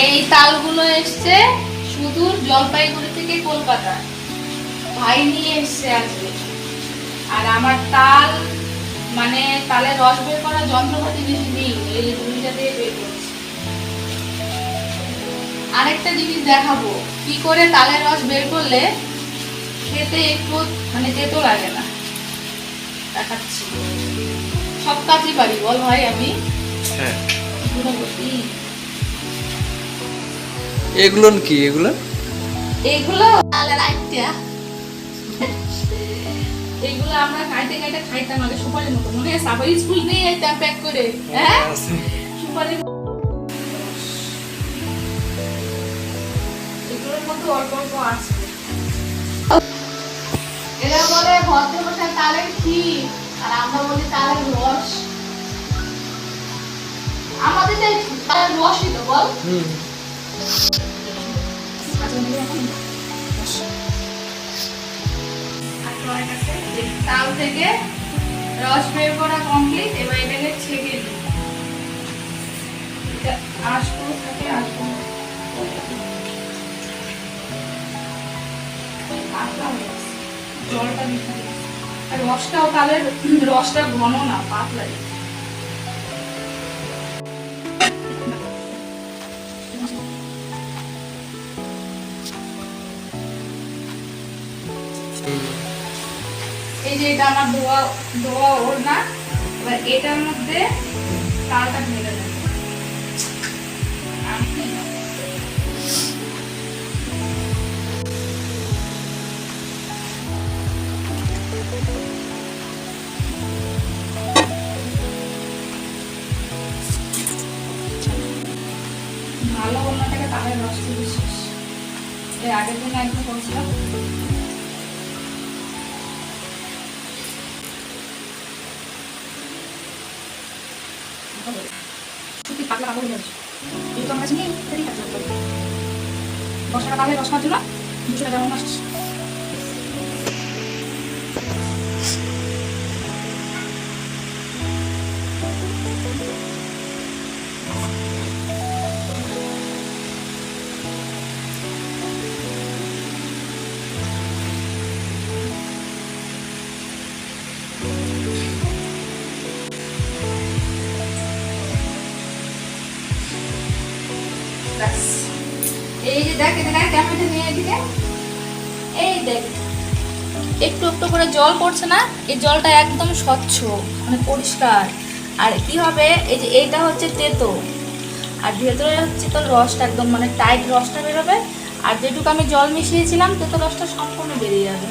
এই তালগুলো এসছে সুদূর জলপাইগুড়ি থেকে কলকাতা, ভাই নিয়ে এসছে আজকে। আর আমার তাল মানে তালের রস বের করা যন্ত্রপাতি বেশি নেই, এই দুইটা দিয়ে বের করছি। আরেকটা জিনিস দেখাবো কি করে তালের রস বের করলে খেতে একটু মানে তেতো লাগে না, দেখাচ্ছি। সব কাজই পারি বল ভাই আমি। হ্যাঁ, এগুলো কি এগুলো? এগুলো তালের আইটিয়া, এগুলো আমরা খাইতে খাইতে খাইতাম আগে সুপারির মতো, মনে হয় সাবাই স্কুল নিয়ে যেতাম প্যাক করে। হ্যাঁ সুপারির এগুলোর মধ্যে অল্প অল্প আছে। এরা বলে ভদ্রমশাই তালের ক্ষীর, আর আমরা বলি তালের রস। আমাদের তালের রসই তো বল। তাল থেকে রস বের করা কমপ্লিট, এবার এটাকে ছেঁকে দিই। এটা আঁশগুলো থাকে, আঁশগুলো পাতলা হয়ে গেছে, জলটা দিতে হবে। আর রসটাও তালের রসটা ঘন না, পাতলা। এই যে এটা আমার ধোয়া ধোয়া ওড়না, এবার এটার মধ্যে তালটা ঢেলে দেব। ভালো ওড়নাটাকে তালের রস দিয়ে শেষ। এর আগের দিন একদম করছিলাম। পাতলা কাপড় হয়ে যাচ্ছে, যেহেতু আমার কাছে নেই সেটাই পাতলা করি। 10 টাকা তালের রস খাওয়ার জন্য 200 টাকা অন্য আসছে। এই যে দেখ এখানে ক্যামেরাটা নিয়ে এদিকে, এই দেখ একটু একটু করে জল পড়ছে না, এই জলটা একদম স্বচ্ছ মানে পরিষ্কার। আর কি হবে, এই যে এইটা হচ্ছে তেতো, আর ভেতরে হচ্ছে তোর রসটা একদম মানে টাইট রসটা বেরোবে। আর যেটুকু আমি জল মিশিয়েছিলাম তেতো রসটা সম্পূর্ণ বেরিয়ে যাবে।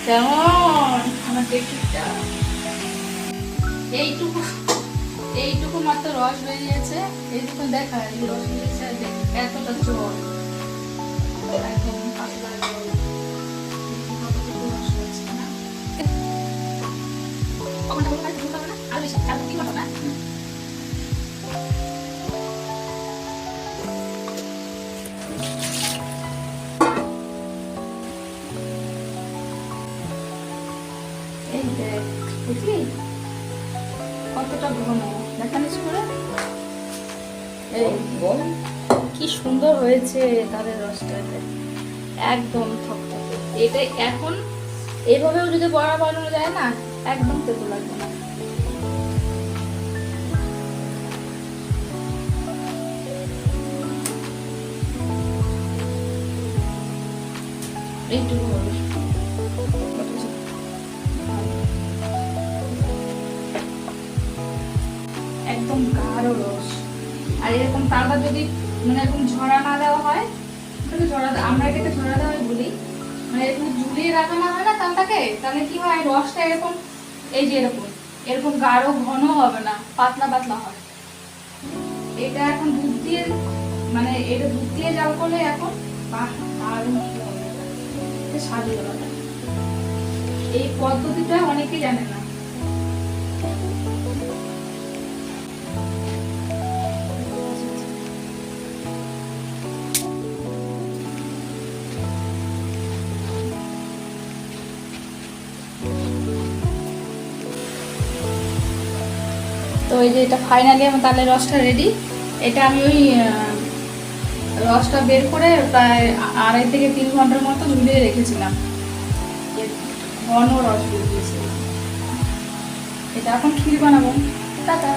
কেমন আমার টেকনিকটা? এইটুকু এইটুকু মাত্র রস বেরিয়েছে, এইটুকু দেখা এই রস বেরিয়েছে, এতটা জল একদম পাতলা জল। এই দেখ বুঝলি কতটা ঘন, দেখানিস করে। কি সুন্দর হয়েছে তাদের রসটা, একদম থকথকে। এটা এখন এইভাবেও যদি বড়া বানানো যায় না, একদম তেতো লাগবে না। এইটুকু হবে, একদম গাঢ় রস। আর এরকম তালটা যদি মানে এরকম ঝরা না দেওয়া হয়, আমরা এটাকে ঝরা দেওয়া বলি, মানে এরকম ঝুলিয়ে রাখা না হয় না তালটাকে, তাহলে কি হয় রসটা এরকম এই যে এরকম এরকম গাঢ় ঘন হবে না, পাতলা পাতলা হয়। এটা এখন দুধ দিয়ে মানে এটা দুধ দিয়ে জাল করলে এখন দারুণ হবে, স্বাদ হবে। এই পদ্ধতিটা অনেকেই জানে না। তো এই যে এটা ফাইনালি আমার তালের রসটা রেডি। এটা আমি ওই রসটা বের করে প্রায় 2.5 থেকে 3 ঘন্টার মতো ঝুলিয়ে রেখেছিলাম। ঘন রস বেরিয়েছে। এটা এখন ক্ষীর বানাবো। টাটা।